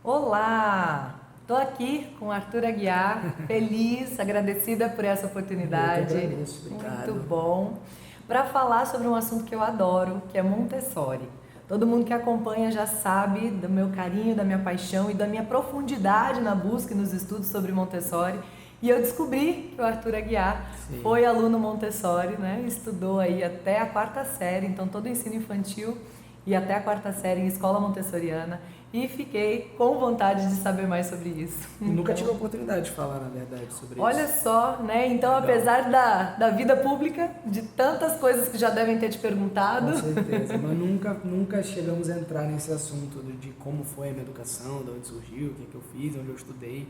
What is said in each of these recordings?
Olá! Estou aqui com o Arthur Aguiar, feliz, agradecida por essa oportunidade. Eu que agradeço, obrigado. Muito bom. Para falar sobre um assunto que eu adoro, que é Montessori. Todo mundo que acompanha já sabe do meu carinho, da minha paixão e da minha profundidade na busca e nos estudos sobre Montessori. E eu descobri que o Arthur Aguiar foi aluno Montessori, né? Estudou aí até a quarta série, então todo o ensino infantil e até a quarta série em escola montessoriana. E fiquei com vontade de saber mais sobre isso. E nunca tive a oportunidade de falar, na verdade, sobre isso. Olha só, né? Então, Legal. apesar da vida pública, de tantas coisas que já devem ter te perguntado. Com certeza, mas nunca chegamos a entrar nesse assunto de como foi a minha educação, de onde surgiu, o que eu fiz, onde eu estudei.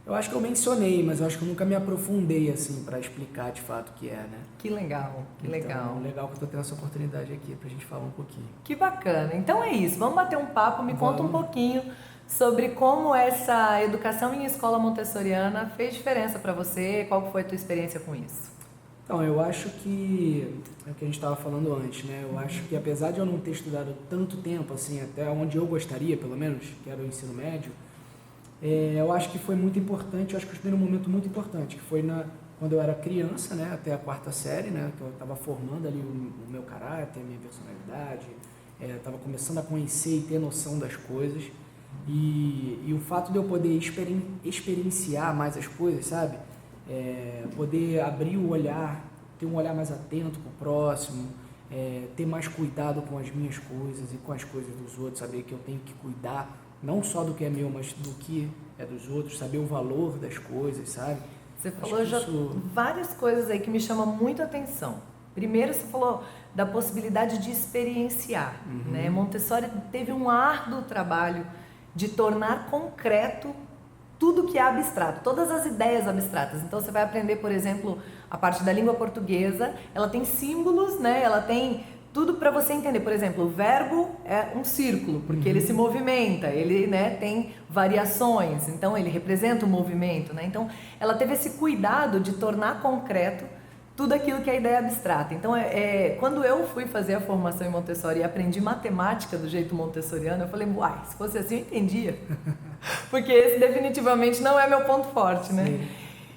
Eu acho que eu mencionei, mas eu acho que eu nunca me aprofundei, assim, para explicar de fato o que é, né? Que legal, que legal. Então, legal que eu tô tendo essa oportunidade aqui pra gente falar um pouquinho. Que bacana. Então é isso, vamos bater um papo, me conta um pouquinho sobre como essa educação em escola montessoriana fez diferença para você, qual foi a tua experiência com isso? Então, eu acho que é o que a gente estava falando antes, né? Eu acho que apesar de eu não ter estudado tanto tempo, assim, até onde eu gostaria, pelo menos, que era o ensino médio, eu acho que foi muito importante, eu acho que eu estudei num momento muito importante, que foi quando eu era criança, né, até a quarta série, né, que eu estava formando ali o meu caráter, a minha personalidade, estava começando a conhecer e ter noção das coisas, e o fato de eu poder experienciar mais as coisas, sabe, poder abrir o olhar, ter um olhar mais atento para o próximo, ter mais cuidado com as minhas coisas e com as coisas dos outros, saber que eu tenho que cuidar não só do que é meu, mas do que é dos outros, saber o valor das coisas, sabe? Você falou já várias coisas aí que me chamam muito a atenção. Primeiro, você falou da possibilidade de experienciar, né? Montessori teve um árduo trabalho de tornar concreto tudo que é abstrato, todas as ideias abstratas. Então, você vai aprender, por exemplo, a parte da língua portuguesa, ela tem símbolos, né? Ela tem tudo para você entender. Por exemplo, o verbo é um círculo, porque ele se movimenta, ele, né, tem variações, então ele representa o movimento, né? Então, ela teve esse cuidado de tornar concreto tudo aquilo que é ideia abstrata. Então, quando eu fui fazer a formação em Montessori e aprendi matemática do jeito montessoriano, eu falei, uai, se fosse assim eu entendia. Porque esse definitivamente não é meu ponto forte, né? Sim.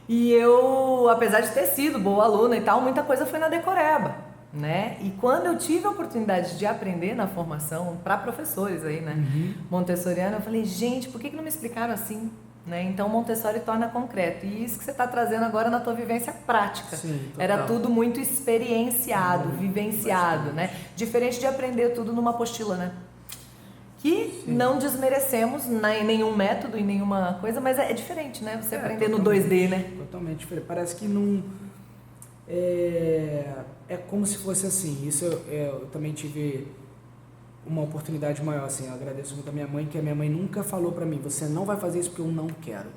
E eu, apesar de ter sido boa aluna e tal, muita coisa foi na decoreba. Né? E quando eu tive a oportunidade de aprender na formação para professores aí, né, montessoriana, eu falei, gente, por que não me explicaram assim? Né? Então Montessori torna concreto, e isso que você está trazendo agora na tua vivência prática. Sim, era tudo muito experienciado, vivenciado, né? Diferente de aprender tudo numa apostila, né? Que não desmerecemos em nenhum método, em nenhuma coisa, mas é diferente, né? Você aprender no 2D, né? Totalmente diferente. Parece que não... É como se fosse assim, isso eu também tive uma oportunidade maior, assim, eu agradeço muito a minha mãe, que a minha mãe nunca falou pra mim, você não vai fazer isso porque eu não quero.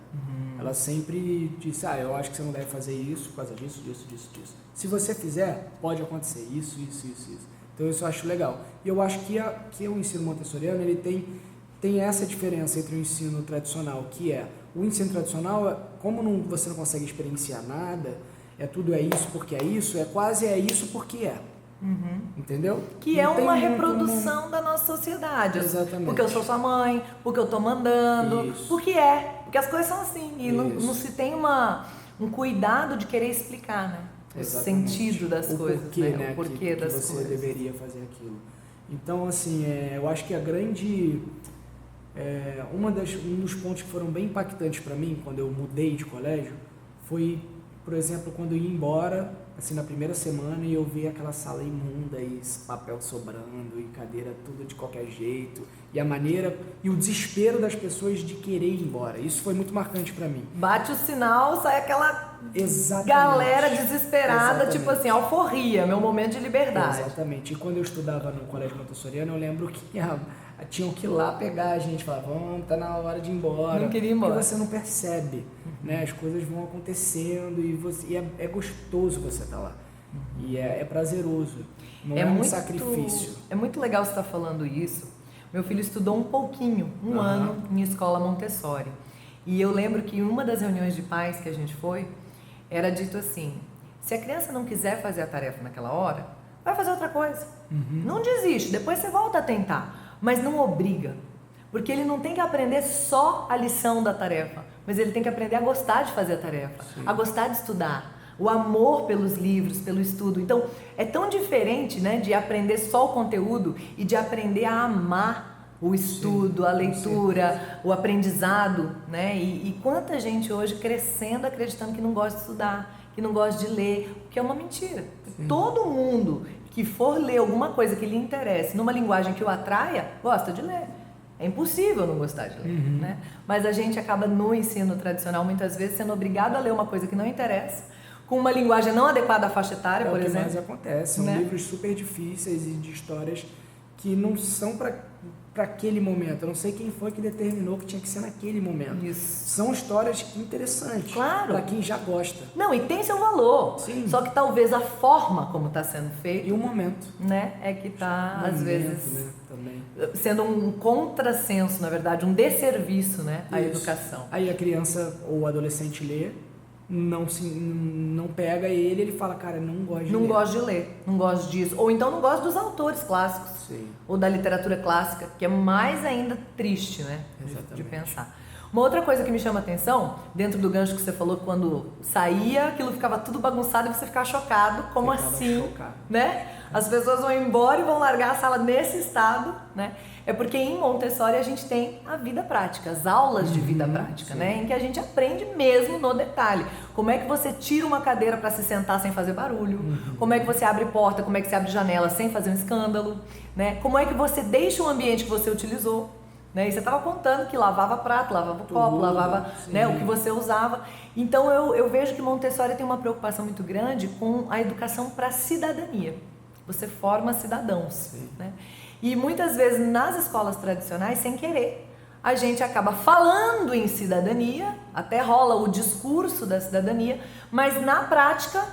Ela sempre disse, eu acho que você não deve fazer isso por causa disso. Se você fizer, pode acontecer isso. Então isso eu acho legal. E eu acho que o ensino montessoriano, ele tem essa diferença entre o ensino tradicional, que o ensino tradicional, como você não consegue experienciar nada, tudo é isso porque é isso, quase isso porque é. Entendeu? Que é uma reprodução da nossa sociedade. Exatamente. Porque eu sou sua mãe, porque eu tô mandando, Isso. porque as coisas são assim. E não se tem um cuidado de querer explicar, né? Exatamente. O sentido das coisas, porquê, né? O porquê das que você coisas. deveria fazer aquilo. Então, assim, eu acho que a grande... um dos pontos que foram bem impactantes para mim, quando eu mudei de colégio, foi, por exemplo, quando eu ia embora, assim, na primeira semana, e eu vi aquela sala imunda e papel sobrando e cadeira tudo de qualquer jeito, e a maneira e o desespero das pessoas de querer ir embora. Isso foi muito marcante para mim. Bate o sinal, sai aquela Exatamente. galera desesperada, Exatamente. tipo assim, alforria, meu momento de liberdade. Exatamente. E quando eu estudava no colégio montessoriano, eu lembro que tinham que ir lá pegar a gente, falar, vamos, tá na hora de ir embora. Não queria ir embora. Porque você não percebe, né? As coisas vão acontecendo e é gostoso você estar lá. E é prazeroso, não é um sacrifício. É muito legal você estar falando isso. Meu filho estudou um pouquinho, um ano, em escola Montessori. E eu lembro que em uma das reuniões de pais que a gente foi, era dito assim, se a criança não quiser fazer a tarefa naquela hora, vai fazer outra coisa. Não desiste, depois você volta a tentar, mas não obriga. Porque ele não tem que aprender só a lição da tarefa, mas ele tem que aprender a gostar de fazer a tarefa, a gostar de estudar, o amor pelos livros, pelo estudo. Então, é tão diferente, né, de aprender só o conteúdo e de aprender a amar o estudo, a leitura, o aprendizado, né? E quanta gente hoje crescendo acreditando que não gosta de estudar, que não gosta de ler, o que é uma mentira. Todo mundo que for ler alguma coisa que lhe interesse, numa linguagem que o atraia, gosta de ler. É impossível não gostar de ler, né? Mas a gente acaba no ensino tradicional, muitas vezes, sendo obrigado a ler uma coisa que não interessa, com uma linguagem não adequada à faixa etária, por exemplo. É o que mais acontece. São livros super difíceis e de histórias que não são para aquele momento. Eu não sei quem foi que determinou que tinha que ser naquele momento. Isso. São histórias interessantes. Claro. Para quem já gosta. Não, e tem seu valor. Sim. Só que talvez a forma como está sendo feito... E o momento. Né, é que está, às vezes, né, também. sendo um contrassenso, na verdade, um desserviço, né, à educação. Aí a criança ou o adolescente lê, não pega ele fala, cara, não gosto de ler. Não gosto de ler, não gosto disso. Ou então não gosto dos autores clássicos. Sim. Ou da literatura clássica, que é mais ainda triste, né, de pensar. Uma outra coisa que me chama a atenção, dentro do gancho que você falou, quando saía, aquilo ficava tudo bagunçado e você ficava chocado, como assim, né? As pessoas vão embora e vão largar a sala nesse estado, né? É porque em Montessori a gente tem a vida prática, as aulas de vida prática, né? Em que a gente aprende mesmo no detalhe. Como é que você tira uma cadeira para se sentar sem fazer barulho? Como é que você abre porta, como é que você abre janela sem fazer um escândalo? Né? Como é que você deixa o ambiente que você utilizou? Né? E você estava contando que lavava prato, lavava o copo, lavava, né, o que você usava. Então eu vejo que Montessori tem uma preocupação muito grande com a educação para a cidadania. Você forma cidadãos. Né? E muitas vezes nas escolas tradicionais, sem querer, a gente acaba falando em cidadania, até rola o discurso da cidadania, mas na prática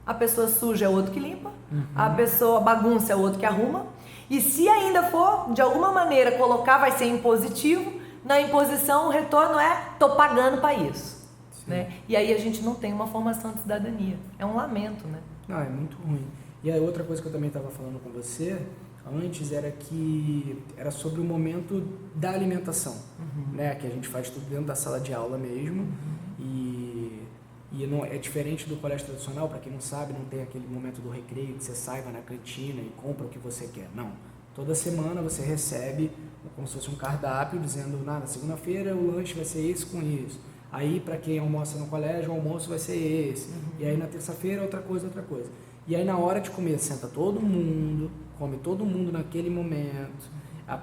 a pessoa suja é o outro que limpa, a pessoa bagunça é o outro que arruma. E se ainda for, de alguma maneira, colocar, vai ser impositivo, na imposição o retorno é, tô pagando para isso. Né? E aí a gente não tem uma formação de cidadania. É um lamento, né? Não, é muito ruim. E a outra coisa que eu também estava falando com você antes era sobre o momento da alimentação, né? Que a gente faz tudo dentro da sala de aula mesmo. E não, é diferente do colégio tradicional, para quem não sabe, não tem aquele momento do recreio que você sai, vai na cantina e compra o que você quer. Não. Toda semana você recebe como se fosse um cardápio dizendo, na segunda-feira o lanche vai ser esse com isso. Aí, para quem almoça no colégio, o almoço vai ser esse. E aí, na terça-feira, outra coisa. E aí, na hora de comer, senta todo mundo, come todo mundo naquele momento.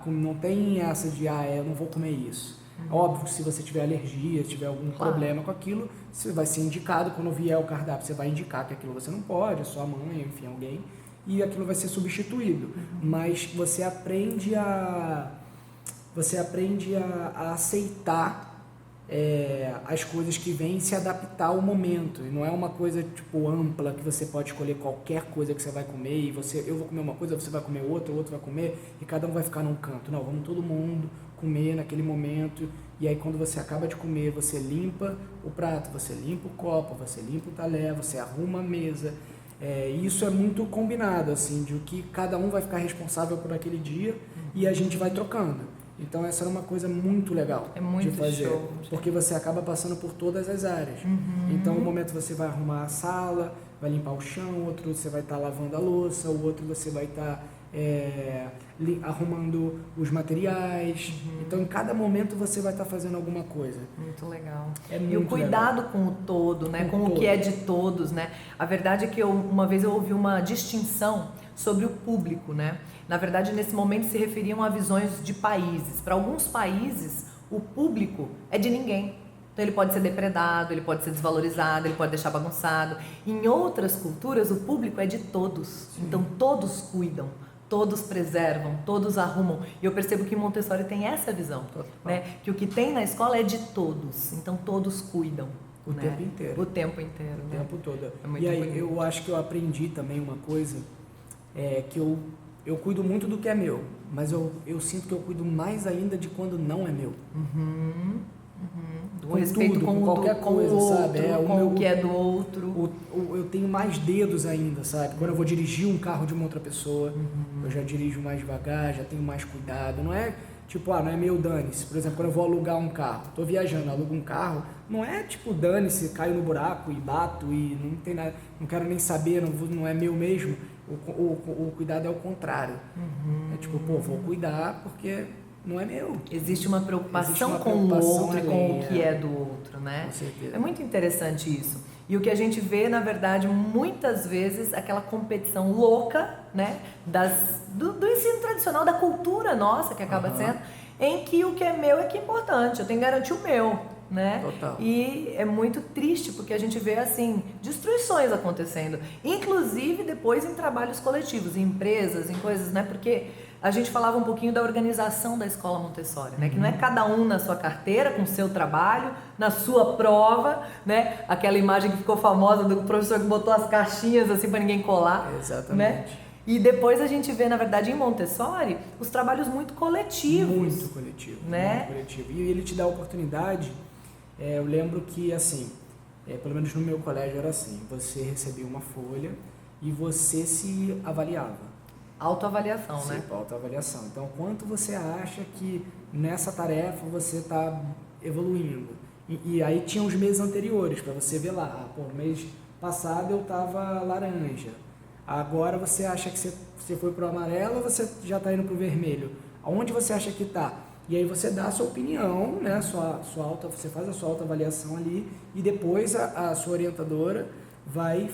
Não tem essa de, eu não vou comer isso. Óbvio que se você tiver alergia, se tiver algum problema com aquilo, você vai ser indicado, quando vier o cardápio, você vai indicar que aquilo você não pode, a sua mãe, enfim, alguém, e aquilo vai ser substituído. Mas você aprende a aceitar as coisas que vêm e se adaptar ao momento. E não é uma coisa tipo ampla que você pode escolher qualquer coisa que você vai comer e eu vou comer uma coisa, você vai comer outra, o outro vai comer e cada um vai ficar num canto. Não, vamos todo mundo comer naquele momento. E aí quando você acaba de comer, você limpa o prato, você limpa o copo, você limpa o talher, você arruma a mesa. Isso é muito combinado, assim, de que cada um vai ficar responsável por aquele dia e a gente vai trocando. Então essa era uma coisa muito legal de fazer, show, porque você acaba passando por todas as áreas. Então um momento você vai arrumar a sala, vai limpar o chão, outro você vai estar lavando a louça, o outro você vai estar arrumando os materiais. Então em cada momento você vai estar fazendo alguma coisa. Muito legal. Muito e o cuidado legal. Com o todo, né? Com o que é de todos, né? A verdade é que uma vez eu ouvi uma distinção sobre o público, né? Na verdade, nesse momento se referiam a visões de países. Para alguns países, o público é de ninguém. Então ele pode ser depredado, ele pode ser desvalorizado, ele pode deixar bagunçado. Em outras culturas, o público é de todos. Sim. Então todos cuidam, todos preservam, todos arrumam. E eu percebo que Montessori tem essa visão, né? Que o que tem na escola é de todos. Então todos cuidam. O tempo inteiro. O tempo inteiro. O tempo todo. É muito e aí bonito. Eu acho que eu aprendi também uma coisa, que eu cuido muito do que é meu, mas eu sinto que eu cuido mais ainda de quando não é meu. Com respeito tudo, com qualquer coisa, o outro, sabe? o que é do outro. Eu tenho mais dedos ainda, sabe? Quando eu vou dirigir um carro de uma outra pessoa, eu já dirijo mais devagar, já tenho mais cuidado. Não é Tipo, não é meu, dane-se. Por exemplo, quando eu vou alugar um carro, tô viajando, alugo um carro, não é tipo, dane-se, caio no buraco e bato e não tem nada, não quero nem saber, não é meu mesmo. O cuidado é o contrário. É tipo, vou cuidar porque não é meu. Existe uma preocupação com o outro e com o que é do outro, né? Com certeza. É muito interessante isso. E o que a gente vê, na verdade, muitas vezes, aquela competição louca, né? Do ensino tradicional, da cultura nossa, que acaba sendo, em que o que é meu é que é importante, eu tenho que garantir o meu, né? Total. E é muito triste, porque a gente vê, assim, destruições acontecendo, inclusive depois em trabalhos coletivos, em empresas, em coisas, né? Porque a gente falava um pouquinho da organização da escola Montessori, né? Que não é cada um na sua carteira, com o seu trabalho, na sua prova, né? Aquela imagem que ficou famosa do professor que botou as caixinhas assim para ninguém colar. Exatamente. Né? E depois a gente vê, na verdade, em Montessori, os trabalhos muito coletivos. Muito coletivo, né? Muito coletivo. E ele te dá a oportunidade, eu lembro que, assim, pelo menos no meu colégio era assim, você recebia uma folha e você se avaliava. Autoavaliação, né? Sim, autoavaliação. Então, quanto você acha que nessa tarefa você está evoluindo? E aí tinha os meses anteriores para você ver lá. No mês passado eu estava laranja. Agora você acha que você foi para o amarelo ou você já está indo para o vermelho? Aonde você acha que está? E aí você dá a sua opinião, né? Você faz a sua autoavaliação ali e depois a sua orientadora vai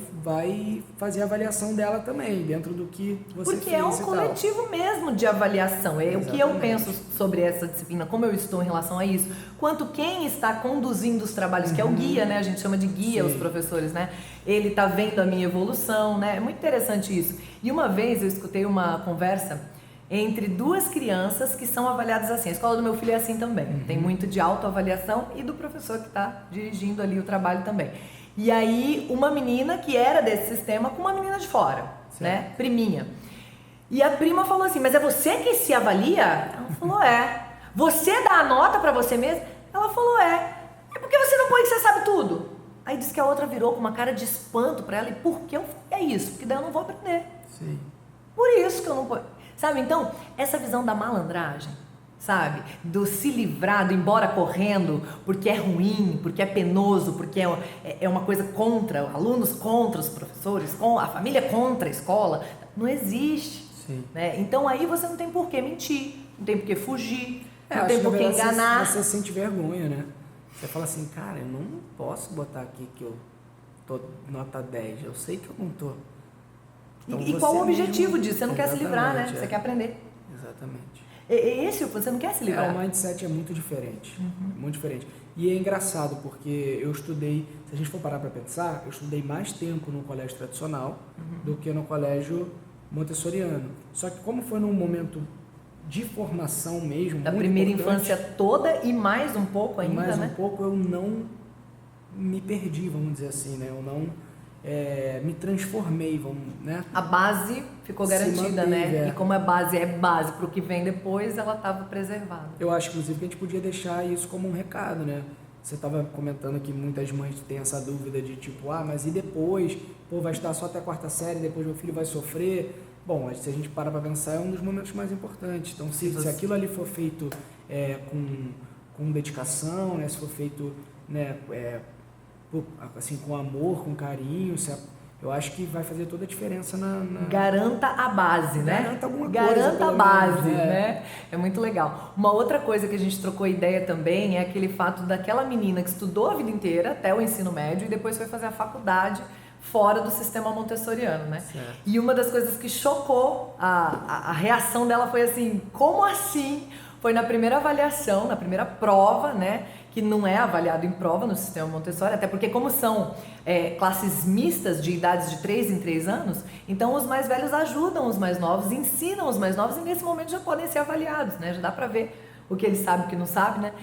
fazer a avaliação dela também, dentro do que você fez. Porque é um coletivo mesmo de avaliação. É o que eu penso sobre essa disciplina, como eu estou em relação a isso, quanto quem está conduzindo os trabalhos, que é o guia, né? A gente chama de guia os professores, né? Ele está vendo a minha evolução, né? É muito interessante isso. E uma vez eu escutei uma conversa entre duas crianças que são avaliadas assim. A escola do meu filho é assim também. Tem muito de autoavaliação e do professor que está dirigindo ali o trabalho também. E aí, uma menina que era desse sistema com uma menina de fora, né? Priminha. E a prima falou assim, mas é você que se avalia? Ela falou, é. Você dá a nota pra você mesma? Ela falou, é. É porque você não põe que você sabe tudo. Aí disse que a outra virou com uma cara de espanto pra ela. E por que eu falei, é isso? Porque daí eu não vou aprender. Sim. Por isso que eu não ponho. Sabe, então, essa visão da malandragem, sabe? Do se livrar, do ir embora correndo, porque é ruim, porque é penoso, porque é uma coisa contra, alunos contra os professores, a família contra a escola, não existe. Sim. Né? Então aí você não tem por que mentir, não tem por que fugir, não tem por que enganar. Você sente vergonha, né? Você fala assim, cara, eu não posso botar aqui que eu tô nota 10, eu sei que eu não tô. Então, e qual o objetivo disso? Você não quer se Exatamente, livrar, né? Você quer aprender. Exatamente. Esse você não quer se livrar. O mindset é muito diferente, muito diferente. E é engraçado porque eu estudei, se a gente for parar para pensar, eu estudei mais tempo no colégio tradicional do que no colégio montessoriano. Só que como foi num momento de formação mesmo, da muito primeira importante, infância toda e mais um pouco ainda, mais né? um pouco eu não me perdi, vamos dizer assim, né? Eu não me transformei, né? A base ficou garantida, né? E como a base é base para o que vem depois, ela estava preservada. Eu acho, inclusive, que a gente podia deixar isso como um recado, né? Você estava comentando que muitas mães têm essa dúvida de tipo, mas e depois? Pô, vai estudar só até a 4ª série, depois meu filho vai sofrer. Bom, se a gente parar para pensar, é um dos momentos mais importantes. Então, se aquilo ali for feito com dedicação, né? Se for feito, né, assim, com amor, com carinho, eu acho que vai fazer toda a diferença Garanta a base, né? Garanta alguma Garanta coisa, a base, menos, né? É muito legal. Uma outra coisa que a gente trocou ideia também é aquele fato daquela menina que estudou a vida inteira, até o ensino médio, e depois foi fazer a faculdade fora do sistema montessoriano, né? Certo. E uma das coisas que chocou a reação dela foi assim, como assim? Foi na primeira avaliação, na primeira prova, né? Que não é avaliado em prova no sistema Montessori, até porque como são classes mistas de idades de 3 em 3 anos, então os mais velhos ajudam os mais novos, ensinam os mais novos e nesse momento já podem ser avaliados, né? Já dá pra ver o que eles sabem e o que não sabem, né?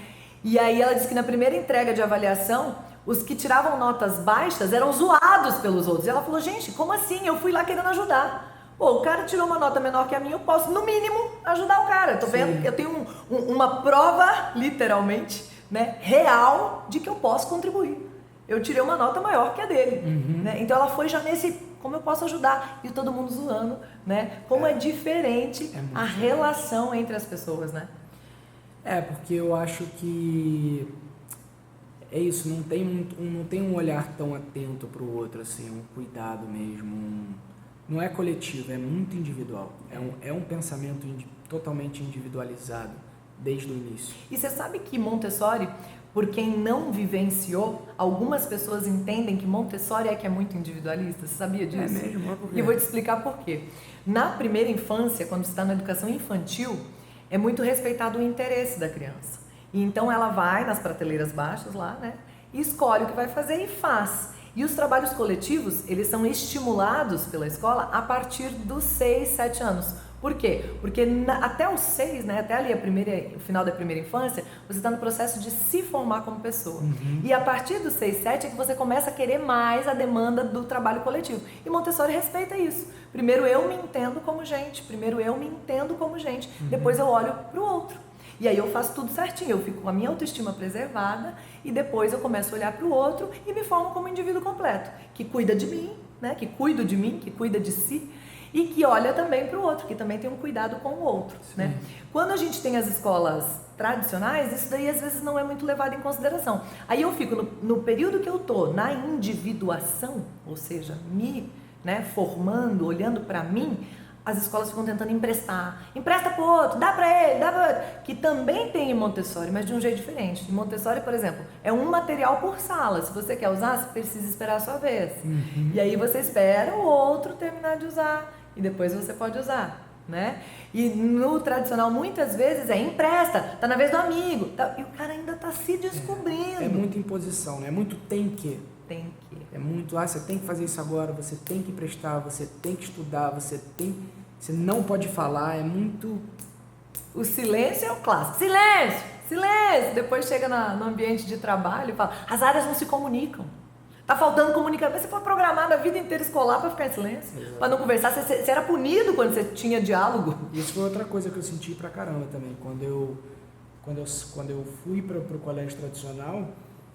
E aí ela disse que na primeira entrega de avaliação, os que tiravam notas baixas eram zoados pelos outros. E ela falou, gente, como assim? Eu fui lá querendo ajudar. Pô, o cara tirou uma nota menor que a minha, eu posso, no mínimo, ajudar o cara. Tô vendo que eu tenho uma prova, literalmente, né, real, de que eu posso contribuir. Eu tirei uma nota maior que a dele. Né? Então ela foi já nesse, como eu posso ajudar? E todo mundo zoando, né? Como é diferente a relação entre as pessoas, né? Porque eu acho que é isso, não tem um olhar tão atento para o outro, assim, um cuidado mesmo. Não é coletivo, é muito individual. É um pensamento totalmente individualizado desde o início. E você sabe que Montessori, por quem não vivenciou, algumas pessoas entendem que Montessori é que é muito individualista. Você sabia disso? É mesmo? E eu vou te explicar por quê. Na primeira infância, quando você está na educação infantil, é muito respeitado o interesse da criança. E então ela vai nas prateleiras baixas lá, né? E escolhe o que vai fazer e faz. E os trabalhos coletivos, eles são estimulados pela escola a partir dos 6, 7 anos. Por quê? Porque até os 6, né, até ali o final da primeira infância, você está no processo de se formar como pessoa. E a partir dos 6, 7 é que você começa a querer mais a demanda do trabalho coletivo. E Montessori respeita isso. Primeiro eu me entendo como gente, depois eu olho para o outro. E aí eu faço tudo certinho, eu fico com a minha autoestima preservada e depois eu começo a olhar para o outro e me formo como um indivíduo completo, que cuida de mim, né, que cuida de mim, que cuida de si e que olha também para o outro, que também tem um cuidado com o outro, né? Quando a gente tem as escolas tradicionais, isso daí às vezes não é muito levado em consideração. Aí eu fico no período que eu tô na individuação, ou seja, me, né, formando, olhando para mim, as escolas ficam tentando empresta pro outro, dá pra ele, que também tem em Montessori, mas de um jeito diferente. Em Montessori, por exemplo, é um material por sala. Se você quer usar, você precisa esperar a sua vez. E aí você espera o outro terminar de usar e depois você pode usar, né? E no tradicional, muitas vezes empresta, tá na vez do amigo, tá, e o cara ainda tá se descobrindo. É muita imposição, né? É muito tem que. É muito, você tem que fazer isso agora, você tem que prestar, você tem que estudar, você não pode falar, é muito... O silêncio é o clássico. Silêncio! Depois chega no ambiente de trabalho e fala, as áreas não se comunicam. Tá faltando comunicação. Mas você foi programado a vida inteira escolar para ficar em silêncio, para não conversar. Você era punido quando você tinha diálogo. Isso foi outra coisa que eu senti pra caramba também. Quando eu fui pro colégio tradicional,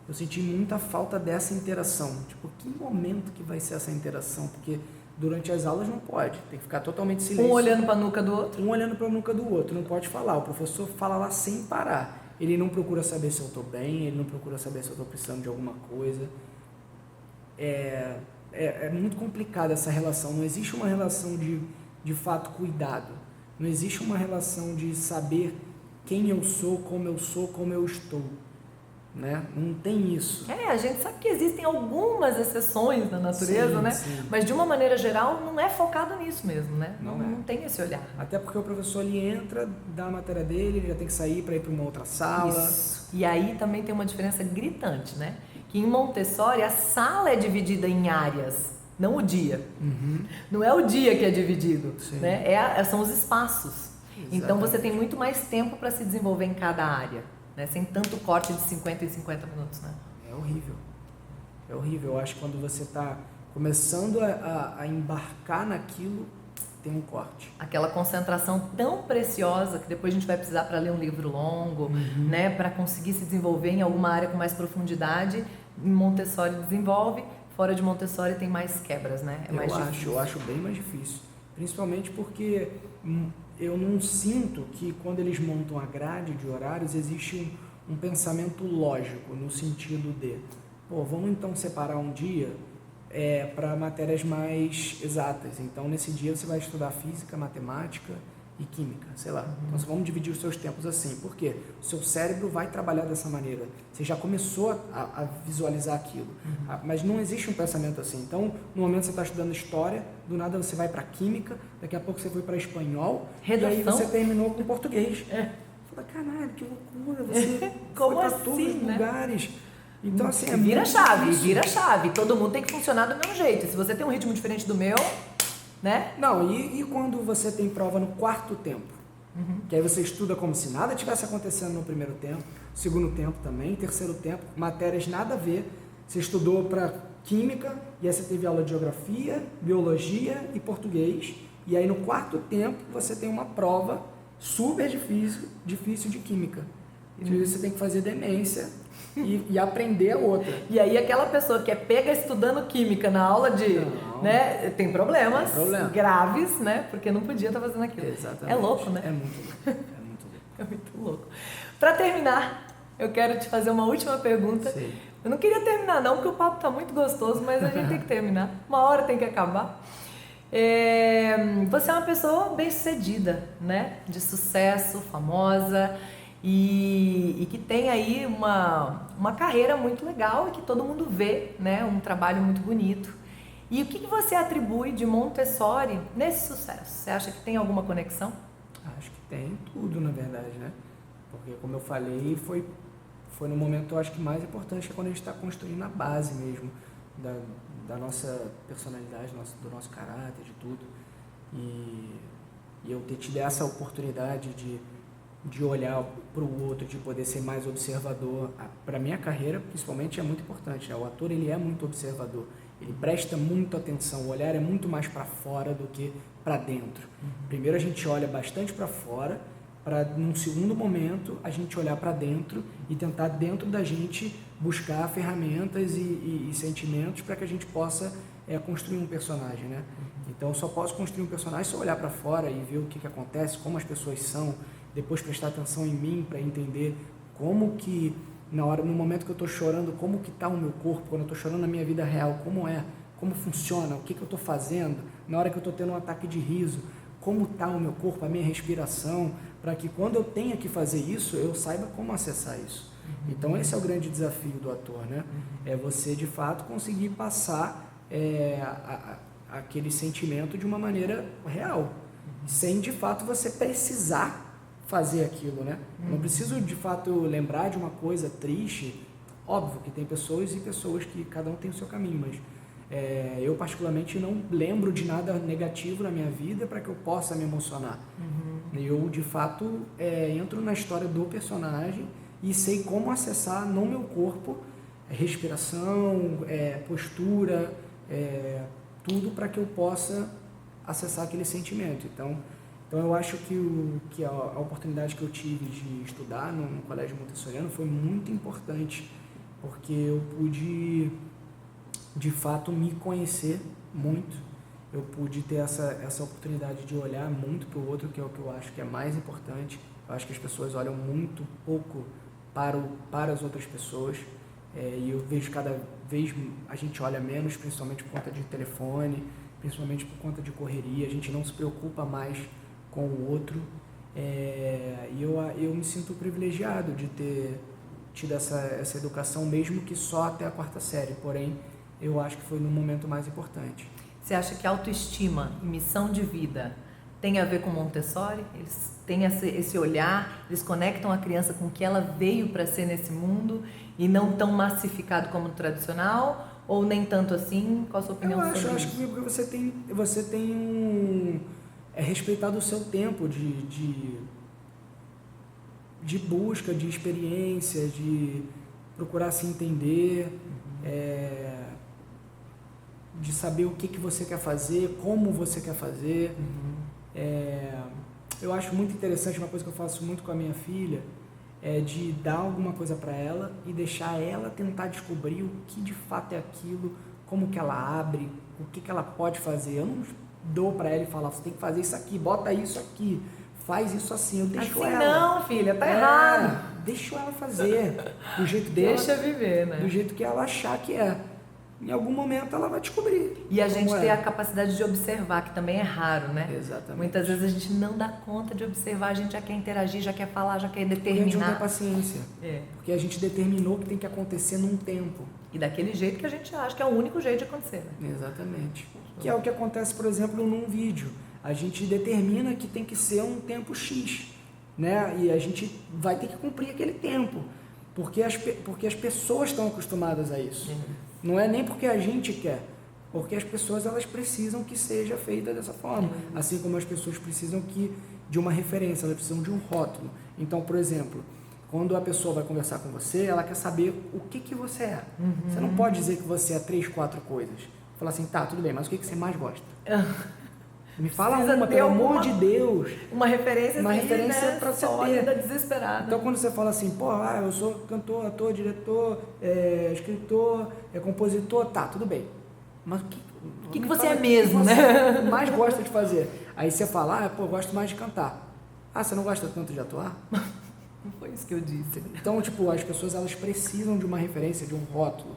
eu senti muita falta dessa interação. Tipo, que momento que vai ser essa interação? Porque durante as aulas não pode, tem que ficar totalmente silêncio. Um olhando para a nuca do outro? Um olhando para a nuca do outro, não pode falar. O professor fala lá sem parar. Ele não procura saber se eu estou bem, ele não procura saber se eu estou precisando de alguma coisa. É muito complicada essa relação. Não existe uma relação de fato cuidado. Não existe uma relação de saber quem eu sou, como eu estou. Né? Não tem isso. A gente sabe que existem algumas exceções na natureza, né? Sim. Mas de uma maneira geral não é focado nisso mesmo, né? Não tem esse olhar. Até porque o professor ele entra, dá a matéria dele, ele já tem que sair para ir para uma outra sala. Isso. E aí também tem uma diferença gritante, né? Que em Montessori a sala é dividida em áreas, não o dia. Não é o dia que é dividido, né? São os espaços. Exatamente. Então você tem muito mais tempo para se desenvolver em cada área. Né? Sem tanto corte de 50 em 50 minutos, né? É horrível. Eu acho que quando você está começando a embarcar naquilo, tem um corte. Aquela concentração tão preciosa que depois a gente vai precisar para ler um livro longo, né? Para conseguir se desenvolver em alguma área com mais profundidade. Em Montessori desenvolve, fora de Montessori tem mais quebras, né? Eu acho bem mais difícil. Principalmente porque eu não sinto que quando eles montam a grade de horários existe um pensamento lógico no sentido de, vamos então separar um dia para matérias mais exatas. Então nesse dia você vai estudar física, matemática e química, sei lá. Então vamos dividir os seus tempos assim. Por quê? O seu cérebro vai trabalhar dessa maneira. Você já começou a visualizar aquilo. Mas não existe um pensamento assim. Então, no momento você está estudando história, do nada você vai para química, daqui a pouco você foi para espanhol, redação. E aí você terminou com português. Fala, caralho, que loucura, você foi para todos os lugares. Então, assim, vira chave. Todo mundo tem que funcionar do mesmo jeito. Se você tem um ritmo diferente do meu, né? Não, e quando você tem prova no quarto tempo? Que aí você estuda como se nada tivesse acontecendo no primeiro tempo, segundo tempo também, terceiro tempo, matérias nada a ver. Você estudou para química, e aí você teve aula de geografia, biologia e português. E aí no quarto tempo você tem uma prova super difícil de química. E você tem que fazer demência e aprender a outra. E aí aquela pessoa que é pega estudando química na aula né, tem problemas graves, né, porque não podia estar fazendo aquilo. Exatamente. É louco, né? É muito louco. É muito louco. Para terminar, eu quero te fazer uma última pergunta. Sim. Eu não queria terminar não, porque o papo tá muito gostoso, mas a gente tem que terminar. Uma hora tem que acabar. Você é uma pessoa bem-sucedida, né? De sucesso, famosa e que tem aí uma carreira muito legal e que todo mundo vê, né? Um trabalho muito bonito. E o que você atribui de Montessori nesse sucesso? Você acha que tem alguma conexão? Acho que tem tudo, na verdade, né? Porque, como eu falei, foi no momento, eu acho que mais importante, é quando a gente está construindo a base mesmo da nossa personalidade, do nosso caráter, de tudo. E eu ter tido essa oportunidade de olhar para o outro, de poder ser mais observador, para minha carreira, principalmente, é muito importante, né? O ator, ele é muito observador, ele presta muito atenção, o olhar é muito mais para fora do que para dentro. Primeiro a gente olha bastante para fora, para num segundo momento a gente olhar para dentro e tentar dentro da gente buscar ferramentas e sentimentos para que a gente possa construir um personagem, né? Então eu só posso construir um personagem se eu olhar para fora e ver o que acontece, como as pessoas são, depois prestar atenção em mim para entender como que no momento que eu estou chorando, como que está o meu corpo, quando eu estou chorando na minha vida real, como funciona, o que eu estou fazendo, na hora que eu estou tendo um ataque de riso, como está o meu corpo, a minha respiração, para que quando eu tenha que fazer isso, eu saiba como acessar isso. Então esse é o grande desafio do ator, né? É você de fato conseguir passar aquele sentimento de uma maneira real, sem de fato você precisar fazer aquilo, né? Eu não preciso de fato lembrar de uma coisa triste. Óbvio que tem pessoas e pessoas que cada um tem o seu caminho, mas eu particularmente não lembro de nada negativo na minha vida para que eu possa me emocionar. Eu de fato entro na história do personagem e sei como acessar no meu corpo respiração, postura, tudo para que eu possa acessar aquele sentimento. Então eu acho que a oportunidade que eu tive de estudar no Colégio Montessoriano foi muito importante, porque eu pude de fato me conhecer muito, eu pude ter essa oportunidade de olhar muito para o outro, que é o que eu acho que é mais importante. Eu acho que as pessoas olham muito pouco para as outras pessoas, e eu vejo cada vez a gente olha menos, principalmente por conta de telefone, principalmente por conta de correria, a gente não se preocupa mais com o outro, e eu me sinto privilegiado de ter tido essa educação, mesmo que só até a 4ª série, porém eu acho que foi no momento mais importante. Você acha que autoestima e missão de vida tem a ver com Montessori? Eles têm esse olhar, eles conectam a criança com o que ela veio para ser nesse mundo e não tão massificado como no tradicional, ou nem tanto assim? Qual a sua opinião sobre isso? Eu acho que você tem respeitado o seu tempo de busca, de experiência, de procurar se entender, de saber o que você quer fazer, como você quer fazer. Eu acho muito interessante, uma coisa que eu faço muito com a minha filha, é de dar alguma coisa para ela e deixar ela tentar descobrir o que de fato é aquilo, como que ela abre, o que ela pode fazer. Eu não dou para ela e falo, você tem que fazer isso aqui, bota isso aqui, faz isso assim, eu deixo assim ela. Não, filha, tá errado. Deixo ela fazer do jeito dela. Deixa viver, né? Do jeito que ela achar que é. Em algum momento ela vai descobrir. E a gente ter a capacidade de observar, que também é raro, né? Exatamente. Muitas vezes a gente não dá conta de observar, a gente já quer interagir, já quer falar, já quer determinar. A gente não tem paciência. Porque a gente determinou que tem que acontecer num tempo. E daquele jeito que a gente acha que é o único jeito de acontecer, né? Exatamente. Que é o que acontece, por exemplo, num vídeo. A gente determina que tem que ser um tempo X, né? E a gente vai ter que cumprir aquele tempo. Porque as pessoas estão acostumadas a isso. Não é nem porque a gente quer, porque as pessoas elas precisam que seja feita dessa forma. Assim como as pessoas precisam de uma referência, elas precisam de um rótulo. Então, por exemplo, quando a pessoa vai conversar com você, ela quer saber o que você é. Você não pode dizer que você é 3, 4 coisas. Falar assim, tá, tudo bem, mas o que você mais gosta? Me fala uma, pelo amor de Deus. Uma referência, uma referência, né, para você ter. Desesperada. Então, quando você fala assim, pô, eu sou cantor, ator, diretor, escritor, compositor, tá, tudo bem. Mas o que você é mesmo, né? Você mais gosta de fazer? Aí você fala, pô, eu gosto mais de cantar. Ah, você não gosta tanto de atuar? Não foi isso que eu disse. Então, tipo, as pessoas elas precisam de uma referência, de um rótulo.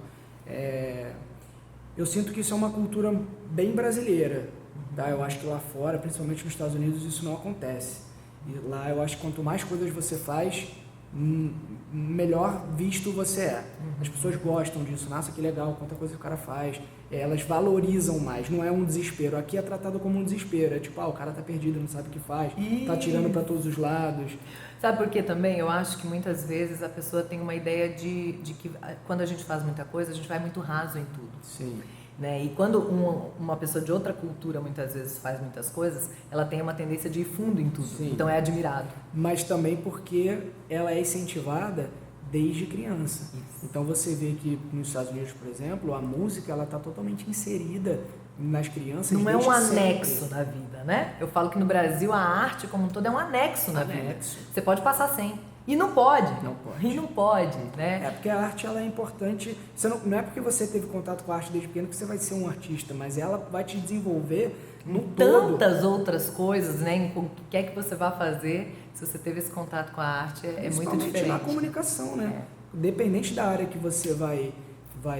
Eu sinto que isso é uma cultura bem brasileira, tá? Eu acho que lá fora, principalmente nos Estados Unidos, isso não acontece. E lá eu acho que quanto mais coisas você faz, melhor visto você é. As pessoas gostam disso. Nossa, que legal, quanta coisa o cara faz. Elas valorizam mais, não é um desespero. Aqui é tratado como um desespero. É tipo, o cara tá perdido, não sabe o que faz, tá tirando para todos os lados. Sabe por quê também? Eu acho que muitas vezes a pessoa tem uma ideia de que quando a gente faz muita coisa, a gente vai muito raso em tudo. Sim. Né? E quando uma pessoa de outra cultura muitas vezes faz muitas coisas, ela tem uma tendência de ir fundo em tudo. Sim. Então é admirado. Mas também porque ela é incentivada desde criança. Isso. Então você vê que nos Estados Unidos, por exemplo, a música ela está totalmente inserida nas crianças. Não é um anexo sempre. na vida, né? Eu falo que no Brasil a arte como um todo é um anexo na vida. Você pode passar sem. E não pode. Não pode. E não pode, né? É porque a arte ela é importante. Você não é porque você teve contato com a arte desde pequeno que você vai ser um artista, mas ela vai te desenvolver no todo. Tantas outras coisas, né? Em o que quer que você vá fazer, se você teve esse contato com a arte, é muito diferente. Na comunicação, né? Dependente da área que você vai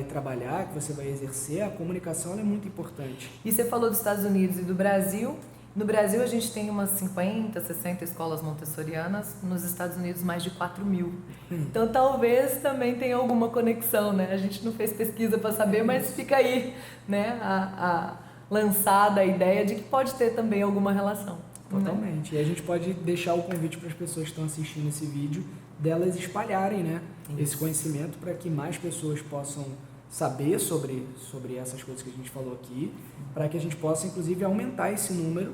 trabalhar, que você vai exercer, a comunicação ela é muito importante. E você falou dos Estados Unidos e do Brasil. No Brasil a gente tem umas 50, 60 escolas montessorianas, nos Estados Unidos mais de 4.000. Então talvez também tenha alguma conexão, né? A gente não fez pesquisa para saber, mas fica aí, né? A lançada a ideia de que pode ter também alguma relação. Totalmente. Né? E a gente pode deixar o convite para as pessoas que estão assistindo esse vídeo, delas espalharem, né? Esse conhecimento para que mais pessoas possam saber sobre essas coisas que a gente falou aqui, para que a gente possa, inclusive, aumentar esse número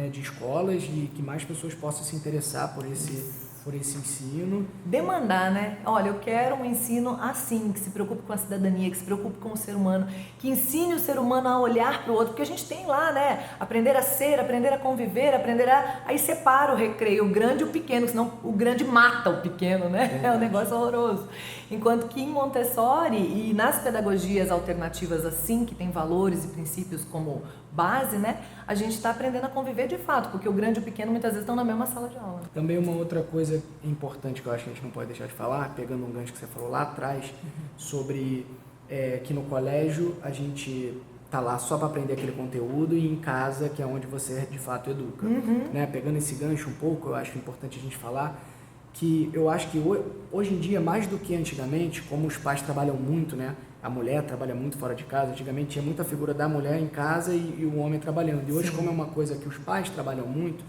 de escolas e que mais pessoas possam se interessar por esse ensino. Demandar, né? Olha, eu quero um ensino assim, que se preocupe com a cidadania, que se preocupe com o ser humano, que ensine o ser humano a olhar para o outro, porque a gente tem lá, né? Aprender a ser, aprender a conviver, aprender a... Aí separa o recreio, o grande e o pequeno, senão o grande mata o pequeno, né? É um negócio horroroso. Enquanto que em Montessori e nas pedagogias alternativas assim, que tem valores e princípios como base, né? A gente está aprendendo a conviver de fato, porque o grande e o pequeno muitas vezes estão na mesma sala de aula. Também uma outra coisa importante que eu acho que a gente não pode deixar de falar, pegando um gancho que você falou lá atrás, sobre que no colégio a gente tá lá só para aprender aquele conteúdo e em casa que é onde você de fato educa. Né? Pegando esse gancho um pouco, eu acho importante a gente falar que eu acho que hoje em dia, mais do que antigamente, como os pais trabalham muito, né? A mulher trabalha muito fora de casa, antigamente tinha muita figura da mulher em casa e o homem trabalhando. E hoje, como é uma coisa que os pais trabalham muito,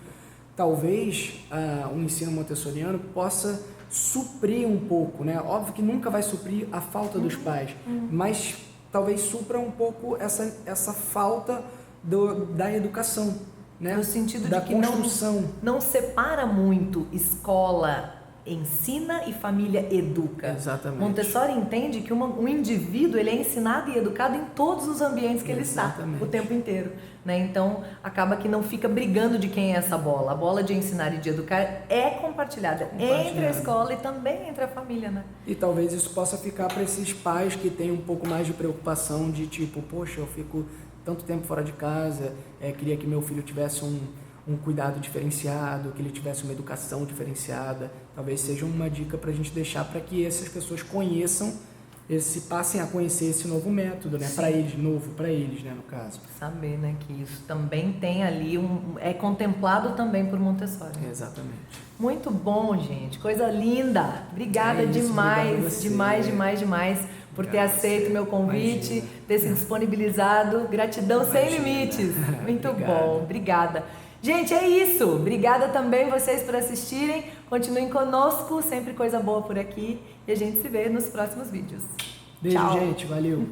talvez o ensino montessoriano possa suprir um pouco, né? Óbvio que nunca vai suprir a falta dos pais, mas talvez supra um pouco essa falta da educação, né? No sentido da de que construção. não separa muito escola ensina e família educa. Exatamente. Montessori entende que um indivíduo ele é ensinado e educado em todos os ambientes que ele está, o tempo inteiro. Né? Então, acaba que não fica brigando de quem é essa bola. A bola de ensinar e de educar é compartilhada entre a escola e também entre a família. Né? E talvez isso possa ficar para esses pais que têm um pouco mais de preocupação de tipo, poxa, eu fico tanto tempo fora de casa, queria que meu filho tivesse um cuidado diferenciado, que ele tivesse uma educação diferenciada. Talvez seja uma dica para a gente deixar para que essas pessoas conheçam, passem a conhecer esse novo método, né? Para eles, né, no caso. Saber, né, que isso também tem ali, é contemplado também por Montessori. Exatamente. Muito bom, gente. Coisa linda. Obrigada demais, demais por ter aceito o meu convite, ter se disponibilizado. Gratidão sem limites. Muito bom. Obrigada. Gente, é isso. Obrigada também vocês por assistirem. Continuem conosco, sempre coisa boa por aqui. E a gente se vê nos próximos vídeos. Beijo, Tchau. gente. Valeu.